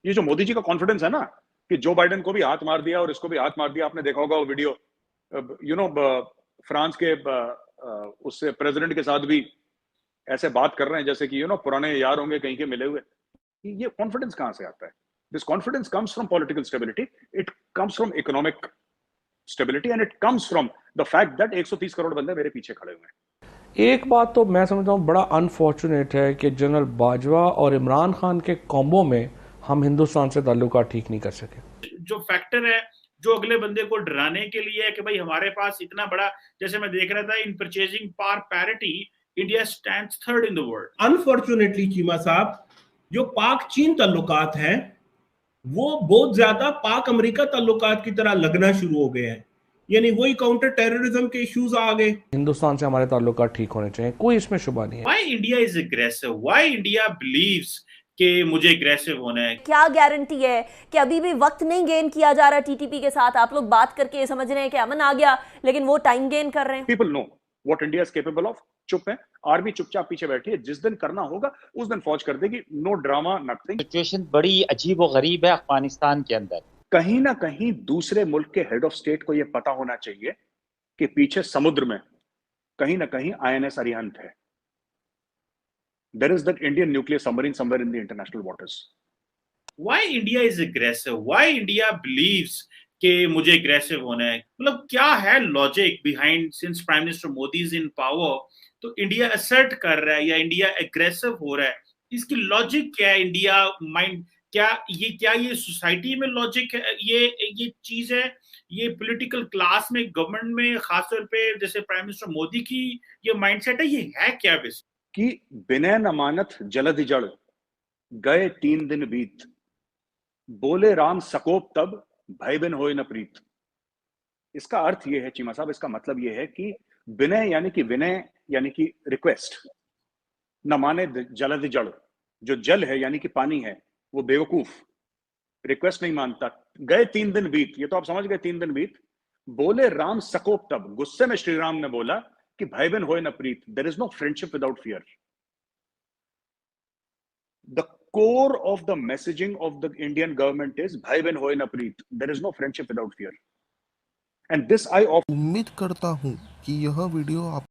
ये जो मोदी जी का कॉन्फिडेंस है ना कि जो बाइडेन को भी हाथ मार दिया और इसको भी हाथ मार दिया, आपने देखा होगा वो वीडियो, फ्रांस के उससे प्रेसिडेंट के साथ भी ऐसे बात कर रहे हैं जैसे कि पुराने यार होंगे कहीं के मिले हुए। ये कॉन्फिडेंस कहां से आता है? This confidence comes from political stability, it comes from economic stability and it comes from the fact that 130 crore बंदे मेरे पीछे खड़े हुए हैं। एक बात तो मैं समझता हूँ बड़ा अनफॉर्चुनेट है कि जनरल बाजवा और इमरान खान के कॉम्बो में हम हिंदुस्तान से ताल्लुकात ठीक नहीं कर सके। जो फैक्टर है जो अगले बंदे को डराने के लिए है कि भाई हमारे पास इतना बड़ा, जैसे मैं देख रहा था इन purchasing power parity India stands third in the world. Unfortunately Cheema साहब, जो पाक चीन ताल्लुकात हैं वो बहुत ज्यादा पाक अमेरिका ताल्लुकात की तरह लगना शुरू हो गए हैं, यानी वही काउंटर टेररिज्म के इश्यूज आ गए। हिंदुस्तान से हमारे ताल्लुकात ठीक होने चाहिए, कोई इसमें शुबा नहीं है। Why India is aggressive, why India believes कि मुझे एग्रेसिव होना है। क्या गारंटी है कि अभी भी वक्त नहीं गेन किया जा रहा टीटीपी के साथ? आप लोग बात करके समझ रहे हैं कि अमन आ गया, लेकिन वो टाइम गेन कर रहे हैं। People know what India is capable of. चुप है, आर्मी चुपचाप पीछे बैठी है, जिस दिन करना होगा उस दिन फौज कर देगी, नो ड्रामा नथिंग। सिचुएशन बड़ी अजीब और गरीब है अफगानिस्तान के अंदर। कहीं ना कहीं दूसरे मुल्क के हेड ऑफ स्टेट को यह पता होना चाहिए कि पीछे समुद्र में कहीं ना कहीं आईएनएस अरिहंत है। There is that Indian nuclear submarine somewhere in the international waters. Why India is aggressive? Why India believes कि मुझे aggressive होना है? मतलब क्या है logic behind, since prime minister Modi is in power तो इंडिया असर्ट कर रहा है या इंडिया एग्रेसिव हो रहा है? इसकी लॉजिक क्या है? इंडिया माइंड क्या ये सोसाइटी में लॉजिक है? ये चीज है, ये पॉलिटिकल क्लास में, गवर्नमेंट में, खासतौर पे जैसे प्राइम मिनिस्टर मोदी की ये माइंडसेट है, ये है क्या बेसिक? कि बिना नमानत जलधि जड़ गए 3 दिन बीत, बोले राम सकोप तब भय बिन होए न प्रीत। इसका अर्थ यह है चीमा साहब, इसका मतलब यह है कि विनय यानी कि विनय यानी कि रिक्वेस्ट, न माने जलधि जड़, जो जल है यानी कि पानी है वो बेवकूफ, रिक्वेस्ट नहीं मानता। गए 3 दिन बीत, ये तो आप समझ गए 3 दिन बीत। बोले राम सकोप तब, गुस्से में श्री राम ने बोला कि भाई बहन होए न प्रीत। There is no friendship without fear. The core of the messaging of the Indian government is भाई बहन होए न प्रीत। There is no friendship without fear. And this I उम्मीद करता हूं कि यह वीडियो आप